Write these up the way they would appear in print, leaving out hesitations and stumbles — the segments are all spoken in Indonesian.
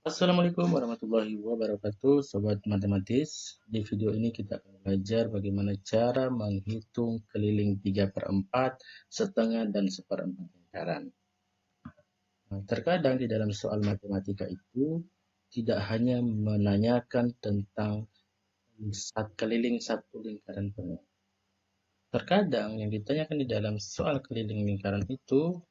Assalamualaikum warahmatullahi wabarakatuh, Sobat Matematis. Di video ini kita akan belajar bagaimana cara menghitung keliling 3/4, setengah, dan seperempat lingkaran. Nah, terkadang di dalam soal matematika itu tidak hanya menanyakan tentang keliling satu lingkaran penuh. Terkadang yang ditanyakan di dalam soal keliling lingkaran itu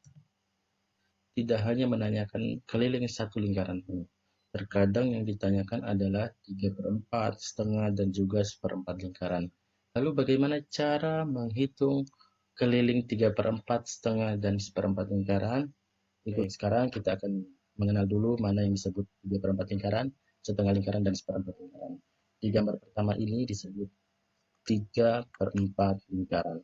tidak hanya menanyakan keliling satu lingkaran penuh. Terkadang yang ditanyakan adalah 3/4, setengah, dan juga seperempat lingkaran. Lalu bagaimana cara menghitung keliling 3/4, setengah, dan seperempat lingkaran? Sekarang kita akan mengenal dulu mana yang disebut 3/4 lingkaran, setengah lingkaran, dan seperempat lingkaran. Di gambar pertama ini disebut 3/4 lingkaran.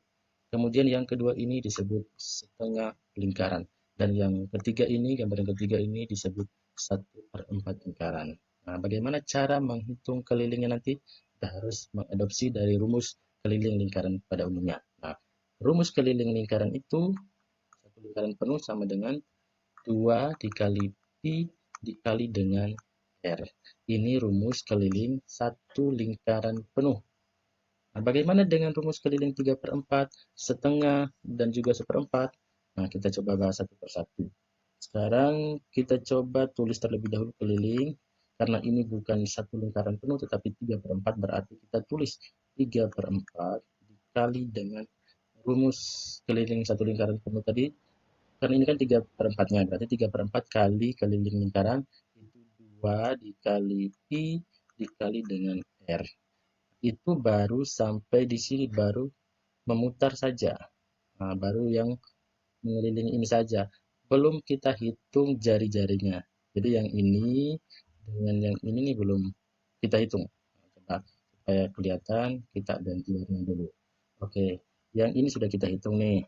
Kemudian yang kedua ini disebut setengah lingkaran. Dan yang ketiga ini, gambar yang ketiga ini disebut 1/4 lingkaran. Nah, bagaimana cara menghitung kelilingnya nanti? Kita harus mengadopsi dari rumus keliling lingkaran pada umumnya. Nah, rumus keliling lingkaran itu, satu lingkaran penuh sama dengan 2 dikali pi dikali dengan R. Ini rumus keliling satu lingkaran penuh. Nah, bagaimana dengan rumus keliling 3/4, setengah, dan juga seperempat? Nah, kita coba bahas satu persatu. Sekarang kita coba tulis terlebih dahulu keliling. Karena ini bukan satu lingkaran penuh, tetapi 3/4, berarti kita tulis 3/4 dikali dengan rumus keliling satu lingkaran penuh tadi. Karena ini kan 3/4-nya, berarti 3/4 kali keliling lingkaran, itu 2 dikali pi dikali dengan R. Itu baru sampai di sini, baru memutar saja. Nah, baru yang mengelilingi ini saja. Belum kita hitung jari-jarinya. Jadi yang ini dengan yang ini nih belum kita hitung. Coba supaya kelihatan, kita ganti warna dulu. Oke, yang ini sudah kita hitung nih.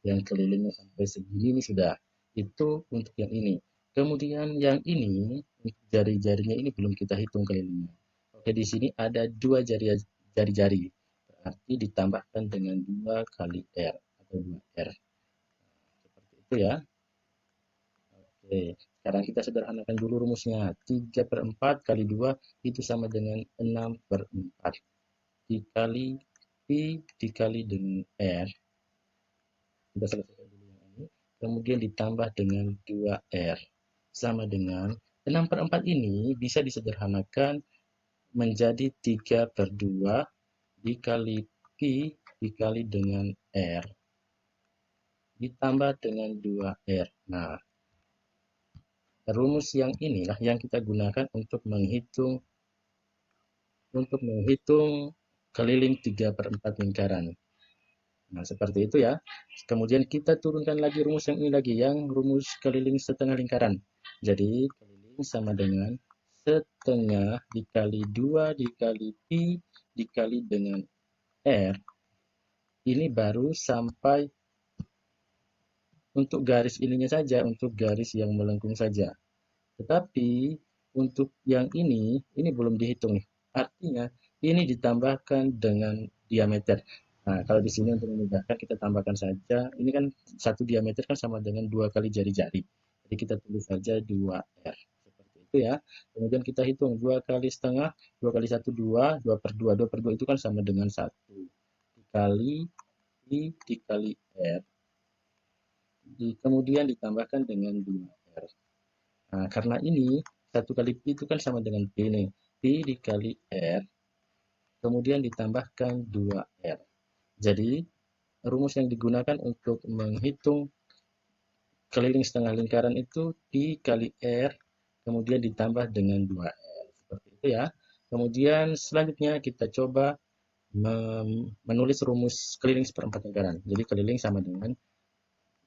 Yang kelilingnya sampai segini nih sudah. Itu untuk yang ini. Kemudian yang ini, jari-jarinya ini belum kita hitung kelilingnya. Oke, di sini ada dua jari-jari. Berarti ditambahkan dengan 2 kali R atau 2R. Seperti itu ya. Oke, sekarang kita sederhanakan dulu rumusnya. 3/4 kali 2 itu sama dengan 6/4. Dikali pi dikali dengan R. Kita selesaikan dulu yang ini. Kemudian ditambah dengan 2R. Sama dengan 6/4 ini bisa disederhanakan menjadi 3/2 dikali pi dikali dengan R ditambah dengan 2R. Nah, rumus yang inilah yang kita gunakan untuk menghitung keliling 3/4 lingkaran. Nah, seperti itu ya. Kemudian kita turunkan lagi rumus yang ini lagi, yang rumus keliling setengah lingkaran. Jadi, keliling sama dengan setengah dikali 2 dikali pi dikali dengan R. Ini baru sampai untuk garis ininya saja, untuk garis yang melengkung saja. Tetapi untuk yang ini belum dihitung nih. Artinya ini ditambahkan dengan diameter. Nah, kalau di sini untuk memudahkan kita tambahkan saja. Ini kan satu diameter kan sama dengan 2 kali jari-jari. Jadi kita tulis saja 2R. Seperti itu ya. Kemudian kita hitung 2 kali setengah, 2 kali 1 2, 2 per 2. 2 per 2 itu kan sama dengan 1. Dikali I dikali R. Kemudian ditambahkan dengan 2R. Nah, karena ini 1 kali pi itu kan sama dengan P nih. Pi dikali R, kemudian ditambahkan 2R. Jadi, rumus yang digunakan untuk menghitung keliling setengah lingkaran itu Pi kali R, kemudian ditambah dengan 2R. Seperti itu ya. Kemudian selanjutnya kita coba menulis rumus keliling seperempat lingkaran. Jadi keliling sama dengan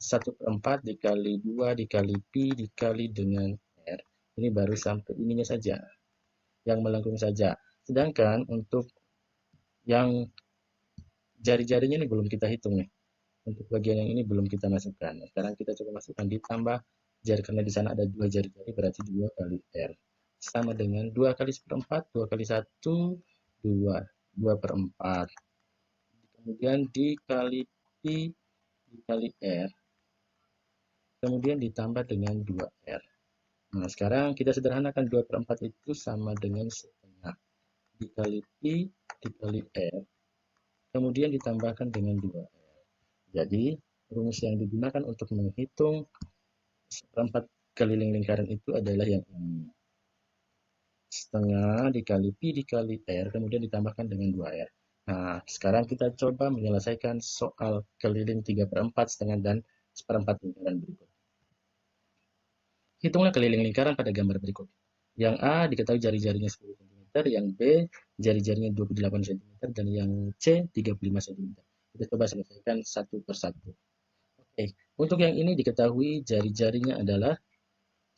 1/4 dikali 2 dikali pi dikali dengan R. Ini baru sampai ininya saja, yang melengkung saja. Sedangkan untuk yang jari-jarinya ini belum kita hitung nih. Untuk bagian yang ini belum kita masukkan. Nah, sekarang kita coba masukkan, ditambah jari, karena di sana ada 2 jari-jari, berarti 2 kali R. Sama dengan 2 kali seperempat, 2 kali 1, 2. 2/4. Kemudian dikali pi dikali R. Kemudian ditambah dengan 2R. Nah, sekarang kita sederhanakan 2/4 itu sama dengan setengah. Dikali Pi dikali R, kemudian ditambahkan dengan 2R. Jadi, rumus yang digunakan untuk menghitung seperempat keliling lingkaran itu adalah yang ini. Setengah dikali Pi dikali R, kemudian ditambahkan dengan 2R. Nah, sekarang kita coba menyelesaikan soal keliling 3/4, setengah, dan seperempat lingkaran berikut. Hitunglah keliling lingkaran pada gambar berikut. Yang A diketahui jari-jarinya 10 cm, yang B jari-jarinya 28 cm, dan yang C 35 cm. Kita coba selesaikan satu persatu. Oke, untuk yang ini diketahui jari-jarinya adalah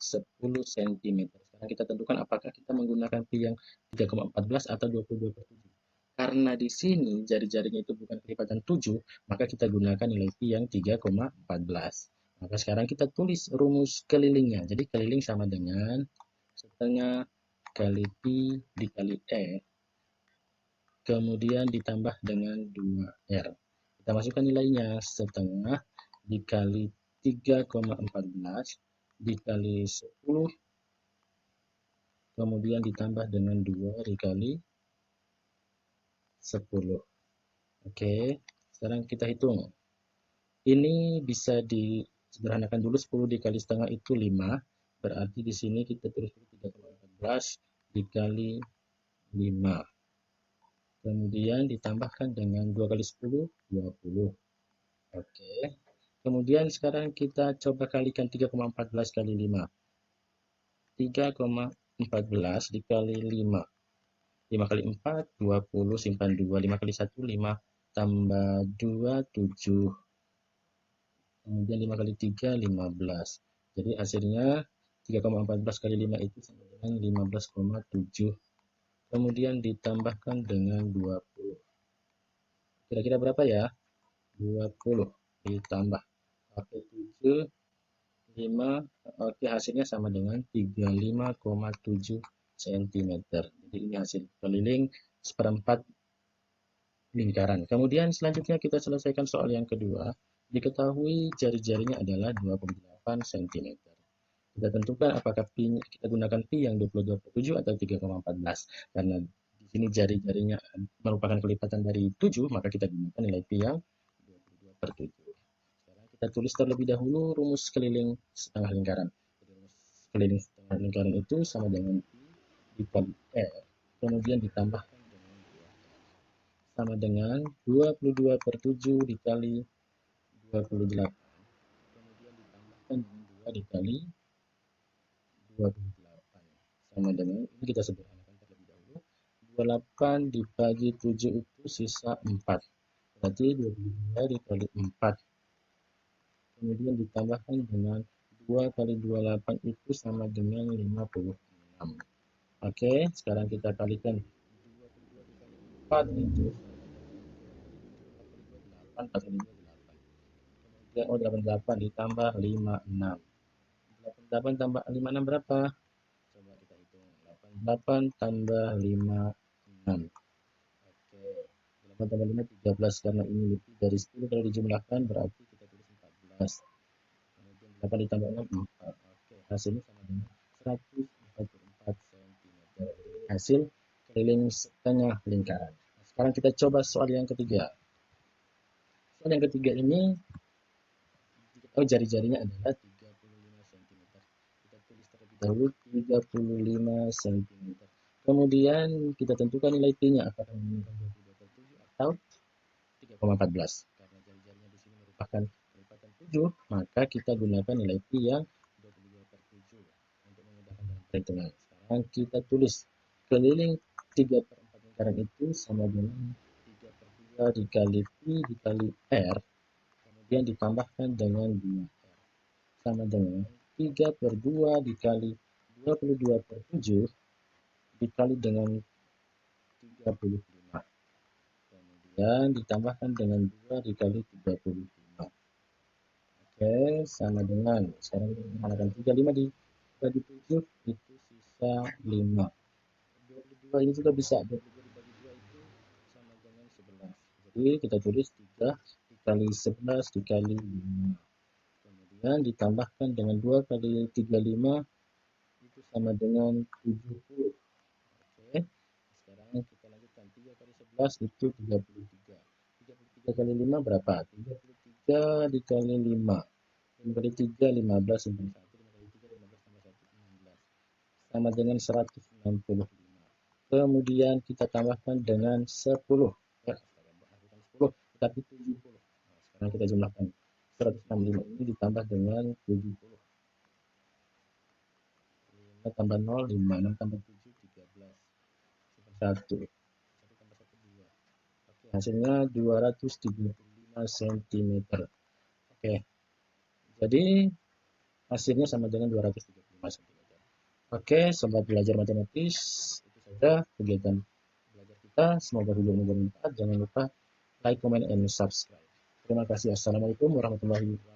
10 cm. Sekarang kita tentukan apakah kita menggunakan pi yang 3,14 atau 22/7. Karena di sini jari-jarinya itu bukan kelipatan 7, maka kita gunakan nilai pi yang 3,14. Maka sekarang kita tulis rumus kelilingnya. Jadi keliling sama dengan setengah kali pi dikali E, kemudian ditambah dengan 2R. Kita masukkan nilainya, setengah dikali 3,14 dikali 10, kemudian ditambah dengan 2 dikali 10. Oke, sekarang kita hitung. Ini bisa disederhanakan dulu, 10 dikali setengah itu 5. Berarti di sini kita tulis 3,14 dikali 5. Kemudian ditambahkan dengan 2 kali 10, 20. Oke. Kemudian sekarang kita coba kalikan 3,14 kali 5. 3,14 dikali 5. 5 kali 4, 20, simpan 2. 5 kali 1, 5. Tambah 2, 7. Kemudian 5 kali 3, 15. Jadi hasilnya 3,14 kali 5 itu sama dengan 15,7. Kemudian ditambahkan dengan 20. Kira-kira berapa ya? 20 ditambah. Oke, 7, 5. Oke, hasilnya sama dengan 35,7 cm. Jadi ini hasil keliling seperempat lingkaran. Kemudian selanjutnya kita selesaikan soal yang kedua. Diketahui jari-jarinya adalah 28 cm. Kita tentukan apakah kita gunakan pi yang 22/7 atau 3,14. Karena di sini jari-jarinya merupakan kelipatan dari 7, maka kita gunakan nilai pi yang 22/7. Sekarang kita tulis terlebih dahulu rumus keliling setengah lingkaran. Rumus keliling setengah lingkaran itu sama dengan pi dikali R, kemudian ditambahkan dengan 2R. Sama dengan 22/7 dikali 28. Kemudian ditambahkan dengan 2 dikali 28. Sama dengan, ini kita sederhanakan terlebih dahulu. 28 dibagi 7 itu sisa 4. Berarti 22 dikali 4. Kemudian ditambahkan dengan 2 kali 28 itu sama dengan 56. Oke, sekarang kita kalikan 22 dikali 4 itu 4 kali 2, 8. Kemudian 88 ditambah 56. 88 tambah 56 berapa? Coba kita hitung. 88 tambah 56. Oke, 8 tambah 5, 13. Karena ini lebih dari 10 kalau dijumlahkan berarti kita tulis 14. Kemudian 8 ditambah 6, 4. Oke, hasilnya sama dengan 144 cm. Hasil keliling setengah lingkaran. Sekarang kita coba soal yang ketiga. Soal yang ketiga ini, jari-jarinya adalah 35 cm. Kita tulis terlebih dahulu 35 cm. Kemudian kita tentukan nilai pi-nya, apakah menggunakan 22/7 atau 3,14. Karena jari-jarinya di sini merupakan kelipatan 7, maka kita gunakan nilai pi yang 22/7 untuk memudahkan dalam perhitungan. Sekarang kita tulis keliling 3/4 lingkaran itu sama dengan 3/2 dikali pi dikali R, kemudian ditambahkan dengan 2R. Sama dengan 3/2 dikali 22/7 dikali dengan 35. Kemudian ditambahkan dengan 2 dikali 35. Oke, sama dengan, sekarang kita menggunakan 35 dibagi 7 itu sisa 5. 22 ini juga bisa, 22 dibagi 2 itu sama dengan 11. Jadi kita tulis 3 dikali 11 dikali 5. Kemudian ditambahkan dengan 2 kali 35 sama dengan 70. Oke, sekarang kita lanjutkan. 3 kali 11 itu 33. 33 kali 5 berapa? 33 dikali 5. 5 kali 3, 15. 5 kali 1, 5 kali 3, 15 tambah 1, 16. Sama dengan 165. Kemudian kita tambahkan dengan 10. Ya, bukan 10, tetapi 70. Nah, sekarang kita jumlahkan. 165 ini ditambah dengan 70. 5 tambah 0, 5. 6 tambah 7, 13. 1. 1 tambah 1, 2. Oke, hasilnya 235 cm. Oke, jadi hasilnya sama dengan 235 cm. Oke, sobat belajar matematis, itu saja kegiatan belajar kita. Semoga video ini bermanfaat. Jangan lupa like, comment, and subscribe. Terima kasih. Assalamualaikum warahmatullahi wabarakatuh.